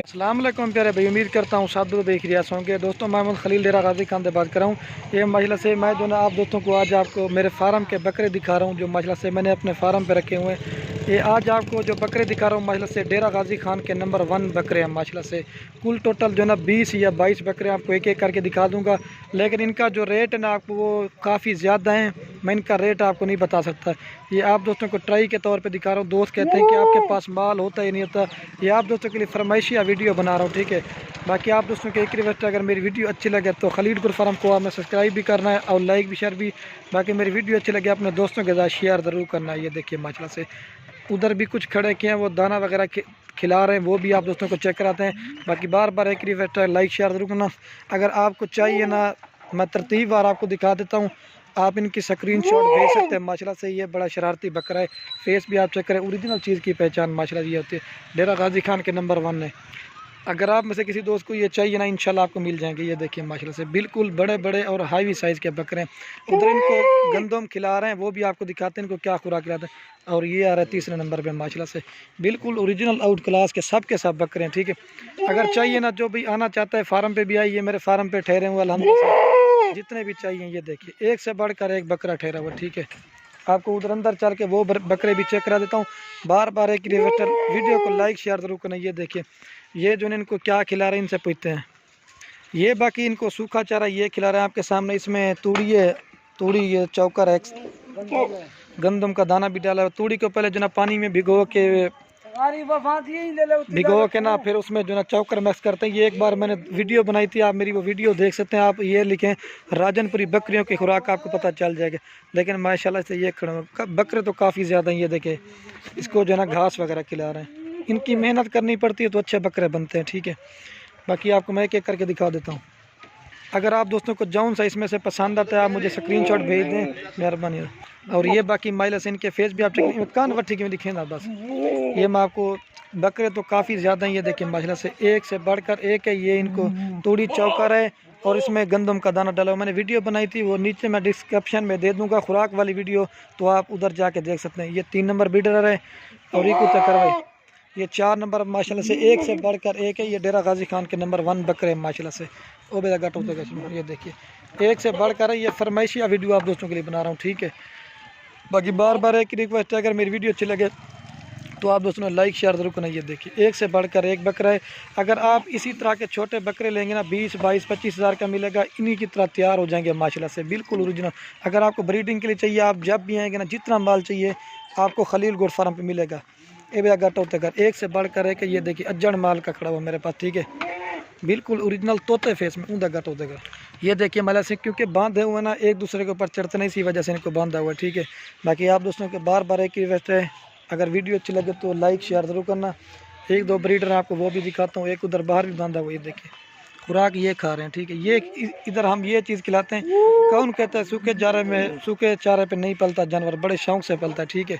अस्सलाम वालेकुम प्यारे भाई, उम्मीद करता हूँ साधु देख रिया होंगे। दोस्तों मैं मोहम्मद खलील डेरा गाजी खान से बात कर रहा हूँ। ये माशाल्लाह से मैं जो ना आप दोस्तों को आज आपको मेरे फार्म के बकरे दिखा रहा हूँ, जो माशाल्लाह से मैंने अपने फार्म पे रखे हुए हैं। ये आज आपको जो बकरे दिखा रहा हूँ माशाल्लाह से डेरा गाजी खान के नंबर 1 बकरे हैं माशाल्लाह से। कुल टोटल जो ना 20 या 22 बकरे आपको एक एक करके दिखा दूँगा, लेकिन इनका जो रेट है ना आपको वो काफ़ी ज़्यादा है। मैं इनका रेट आपको नहीं बता सकता। ये आप दोस्तों को ट्राई के तौर पे दिखा रहा हूँ। दोस्त कहते हैं कि आपके पास माल होता ही नहीं होता। ये आप दोस्तों के लिए फरमाइशी वीडियो बना रहा हूँ, ठीक है। बाकी आप दोस्तों के एक रिक्वेस्ट है, अगर मेरी वीडियो अच्छी लगे तो खलील गुर फार्म को आपने सब्सक्राइब भी करना है और लाइक भी शेयर भी। बाकी मेरी वीडियो अच्छी लगे अपने दोस्तों के साथ शेयर ज़रूर करना है। ये देखिए माशाल्लाह से उधर भी कुछ खड़े किए हैं, वो दाना वगैरह खिला रहे हैं, वो भी आप दोस्तों को चेक कराते हैं। बाकी बार बार एक रिक्वेस्ट है, लाइक शेयर ज़रूर करना। अगर आपको चाहिए ना, मैं तरतीब वार आपको दिखा देता हूँ, आप इनकी स्क्रीनशॉट भेज सकते हैं। माशाल्लाह से ये बड़ा शरारती बकरा है। फेस भी आप चेक करें, ओरिजिनल चीज़ की पहचान माशाल्लाह ये होती है। डेरा गाजी खान के नंबर 1 है। अगर आप में से किसी दोस्त को ये चाहिए ना, इंशाल्लाह आपको मिल जाएंगे। ये देखिए माशाल्लाह से बिल्कुल बड़े बड़े और हाईवी साइज़ के बकरे हैं। उधर इनको गंदम खिला रहे हैं, वो भी आपको दिखाते हैं इनको क्या खुराक खिलाते हैं। और ये आ रहा है तीसरे नंबर पे माशाल्लाह से बिल्कुल ओरिजिनल आउट क्लास के सब बकरे हैं, ठीक है। अगर चाहिए ना, जो भी आना चाहता है फार्म पे भी आइए, मेरे फार्म पे ठहरे हुए अल्हम्दुलिल्लाह। जितने भी चाहिए ये देखिए, एक से बढ़कर एक बकरा ठहरा हुआ, ठीक है। आपको उधर अंदर चल के वो बकरे भी चेक करा देता हूँ। बार बार एक रिक्वेस्ट, वीडियो को लाइक शेयर ज़रूर करना। ये देखिए ये जो इनको क्या खिला रहे हैं इनसे पूछते हैं। ये बाकी इनको सूखा चारा ये खिला रहे हैं आपके सामने। इसमें तूड़ी है, तूड़ी ये चौकर है, गंदम का दाना भी डाला है। तूड़ी को पहले जो ना पानी में भिगो के ना फिर उसमें जो ना चौकर मिक्स करते हैं। ये एक बार मैंने वीडियो बनाई थी, आप मेरी वो वीडियो देख सकते हैं। आप ये लिखें राजनपुरी बकरियों की खुराक, आपको पता चल जाएगा। लेकिन माशाल्लाह से ये बकरे तो काफ़ी ज़्यादा हैं। ये देखें इसको जो ना घास वगैरह खिला रहे हैं। इनकी मेहनत करनी पड़ती है तो अच्छे बकरे बनते हैं, ठीक है। बाकी आपको मैं एक एक करके दिखा देता हूँ। अगर आप दोस्तों को जौन सा इसमें से पसंद आता है आप मुझे स्क्रीनशॉट भेज दें, मेहरबानी। और ये बाकी माइलस इनके फेस भी आप कान वट्ठी में दिखें ना बस। ये मैं आपको बकरे तो काफ़ी ज़्यादा हैं। ये देखिए माशाल्लाह से एक से बढ़कर एक है। ये इनको तूड़ी चौकर है और इसमें गंदम का दाना डाला हुआ। मैंने वीडियो बनाई थी, वो नीचे मैं डिस्क्रिप्शन में दे दूँगा खुराक वाली वीडियो, तो आप उधर जाके देख सकते हैं। ये 3 नंबर बीडर है और एक उतर करवाई। ये 4 नंबर माशाल्लाह से एक से बढ़कर एक है। ये डेरा गाजी खान के नंबर 1 बकरे हैं माशाल्लाह से। ओ बेटा गट होते गए, ये देखिए एक से बढ़कर है। ये फरमाइशी वीडियो आप दोस्तों के लिए बना रहा हूँ, ठीक है। बाकी बार बार एक रिक्वेस्ट है, अगर मेरी वीडियो अच्छी लगे तो आप दोस्तों ने लाइक शेयर ज़रूर करना। ये देखिए एक से बढ़कर एक बकरा है। अगर आप इसी तरह के छोटे बकरे लेंगे ना 20, 22, 25 हज़ार का मिलेगा। इन्हीं की तरह तैयार हो जाएंगे माशाल्लाह से बिल्कुल ओरिजिनल। अगर आपको ब्रीडिंग के लिए चाहिए, आप जब भी आएंगे ना, जितना माल चाहिए आपको खलील गोट फार्म पे मिलेगा। ए भैया गट होते घर एक से बढ़कर एक। ये देखिए अज्जड़ माल का खड़ा हुआ मेरे पास, ठीक है। बिल्कुल ओरिजिनल तोते फेस में ऊँधा गट होते घर। ये देखिए मतलब से क्योंकि बांधे हुए ना, एक दूसरे के ऊपर चढ़ते नहीं, इसी वजह से इनको बांधा हुआ है, ठीक है। बाकी आप दोस्तों के बार बार एक रिक्वेस्ट है, अगर वीडियो अच्छी लगे तो लाइक शेयर ज़रूर करना। एक दो ब्रीडर आपको वो भी दिखाता हूँ, एक उधर बाहर भी बांधा हुआ। ये देखिए खुराक ये खा रहे हैं, ठीक है। ये इधर हम ये चीज़ खिलाते हैं। कौन कहता है सूखे चारे पे नहीं पलता जानवर, बड़े शौक से पलता है, ठीक है।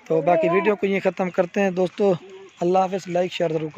तो बाकी वीडियो को ये ख़त्म करते हैं दोस्तों। अल्लाह हाफ़िज़, लाइक शेयर ज़रूर करो।